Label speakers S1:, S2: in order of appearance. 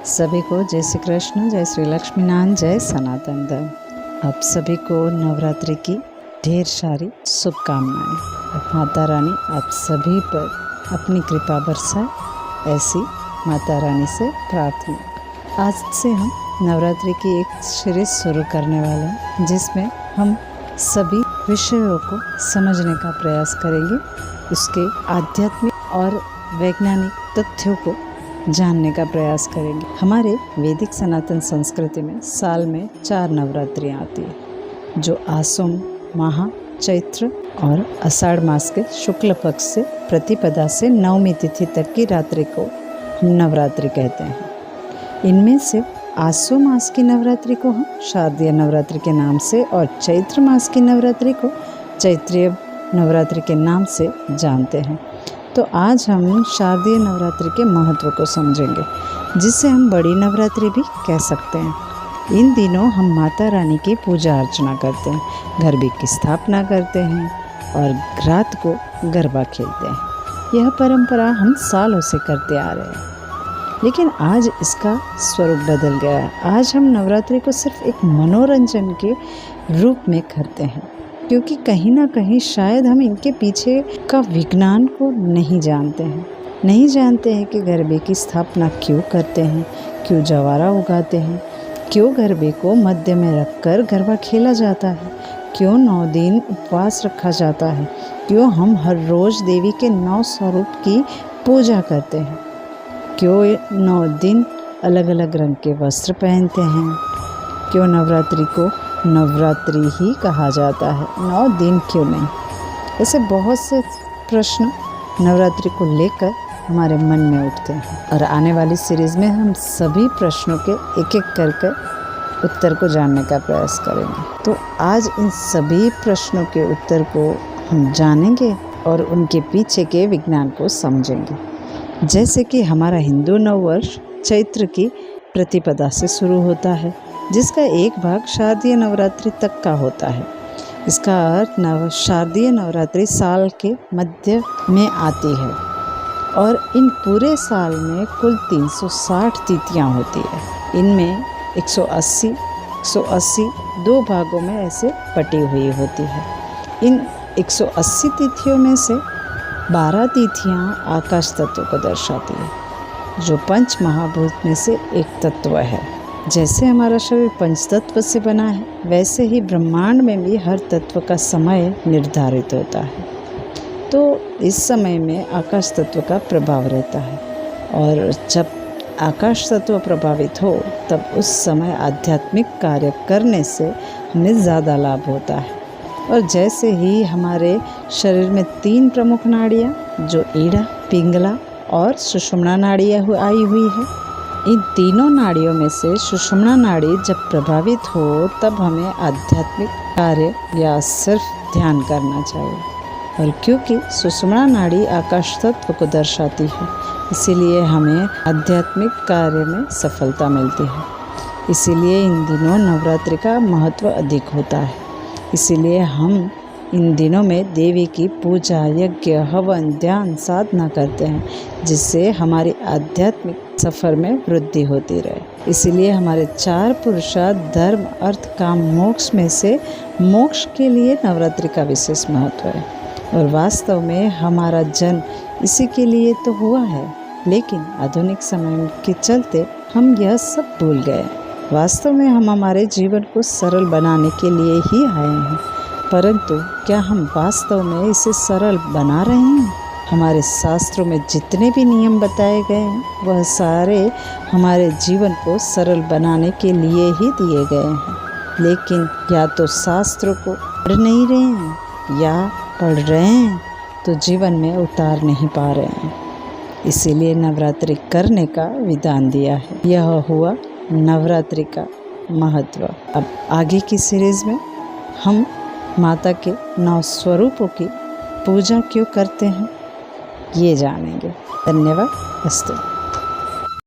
S1: सभी को जय श्री कृष्ण, जय श्री लक्ष्मीनारायण, जय सनातन धर्म। आप सभी को नवरात्रि की ढेर सारी शुभकामनाएं। अब माता रानी आप सभी पर अपनी कृपा बरसाए, ऐसी माता रानी से प्रार्थना। आज से हम नवरात्रि की एक सीरीज शुरू करने वाले हैं, जिसमें हम सभी विषयों को समझने का प्रयास करेंगे, उसके आध्यात्मिक और वैज्ञानिक तथ्यों को जानने का प्रयास करेंगे। हमारे वैदिक सनातन संस्कृति में साल में 4 नवरात्रियाँ आती है, जो आसोम माह, चैत्र और आषाढ़ मास के शुक्ल पक्ष से प्रतिपदा से नवमी तिथि तक की रात्रि को नवरात्रि कहते हैं। इनमें से आसो मास की नवरात्रि को हम शारदीय नवरात्रि के नाम से और चैत्र मास की नवरात्रि को चैत्रीय नवरात्रि के नाम से जानते हैं। तो आज हम शारदीय नवरात्रि के महत्व को समझेंगे, जिसे हम बड़ी नवरात्रि भी कह सकते हैं। इन दिनों हम माता रानी की पूजा अर्चना करते हैं, गरबे की स्थापना करते हैं और रात को गरबा खेलते हैं। यह परंपरा हम सालों से करते आ रहे हैं, लेकिन आज इसका स्वरूप बदल गया है। आज हम नवरात्रि को सिर्फ एक मनोरंजन के रूप में करते हैं, क्योंकि कहीं ना कहीं शायद हम इनके पीछे का विज्ञान को नहीं जानते हैं कि गरबे की स्थापना क्यों करते हैं, क्यों जवारा उगाते हैं, क्यों गरबे को मध्य में रखकर गरबा खेला जाता है, क्यों 9 दिन उपवास रखा जाता है, क्यों हम हर रोज़ देवी के 9 स्वरूप की पूजा करते हैं, क्यों 9 दिन अलग अलग रंग के वस्त्र पहनते हैं, क्यों नवरात्रि को नवरात्रि ही कहा जाता है, 9 दिन क्यों नहीं। ऐसे बहुत से प्रश्न नवरात्रि को लेकर हमारे मन में उठते हैं, और आने वाली सीरीज़ में हम सभी प्रश्नों के एक एक करके उत्तर को जानने का प्रयास करेंगे। तो आज इन सभी प्रश्नों के उत्तर को हम जानेंगे और उनके पीछे के विज्ञान को समझेंगे। जैसे कि हमारा हिंदू नववर्ष चैत्र की प्रतिपदा से शुरू होता है, जिसका एक भाग शारदीय नवरात्रि तक का होता है। इसका अर्थ शारदीय नवरात्रि साल के मध्य में आती है और इन पूरे साल में कुल 360 तिथियां होती है। इनमें 180 दो भागों में ऐसे बटी हुई होती है। इन 180 तिथियों में से 12 तिथियां आकाश तत्व को दर्शाती है, जो पंच महाभूत में से एक तत्व है। जैसे हमारा शरीर पंच तत्व से बना है, वैसे ही ब्रह्मांड में भी हर तत्व का समय निर्धारित होता है। तो इस समय में आकाश तत्व का प्रभाव रहता है, और जब आकाश तत्व प्रभावित हो तब उस समय आध्यात्मिक कार्य करने से हमें ज़्यादा लाभ होता है। और जैसे ही हमारे शरीर में 3 प्रमुख नाड़ियाँ, जो ईड़ा, पिंगला और सुषुम्ना नाड़ियाँ आई हुई है, इन तीनों नाड़ियों में से सुषुम्ना नाड़ी जब प्रभावित हो तब हमें आध्यात्मिक कार्य या सिर्फ ध्यान करना चाहिए। और क्योंकि सुषुम्ना नाड़ी आकाश तत्व को दर्शाती है, इसीलिए हमें आध्यात्मिक कार्य में सफलता मिलती है। इसीलिए इन दिनों नवरात्रि का महत्व अधिक होता है। इसीलिए हम इन दिनों में देवी की पूजा, यज्ञ, हवन, ध्यान, साधना करते हैं, जिससे हमारी आध्यात्मिक सफ़र में वृद्धि होती रहे। इसीलिए हमारे 4 पुरुषार्थ धर्म, अर्थ, काम, मोक्ष में से मोक्ष के लिए नवरात्रि का विशेष महत्व है। और वास्तव में हमारा जन्म इसी के लिए तो हुआ है, लेकिन आधुनिक समय के चलते हम यह सब भूल गए। वास्तव में हम हमारे जीवन को सरल बनाने के लिए ही आए हैं, परंतु क्या हम वास्तव में इसे सरल बना रहे हैं? हमारे शास्त्रों में जितने भी नियम बताए गए हैं, वह सारे हमारे जीवन को सरल बनाने के लिए ही दिए गए हैं। लेकिन या तो शास्त्रों को पढ़ नहीं रहे हैं, या पढ़ रहे हैं तो जीवन में उतार नहीं पा रहे हैं। इसीलिए नवरात्रि करने का विधान दिया है। यह हुआ नवरात्रि का महत्व। अब आगे की सीरीज़ में हम माता के 9 स्वरूपों की पूजा क्यों करते हैं, ये जानेंगे। धन्यवाद। अस्तु।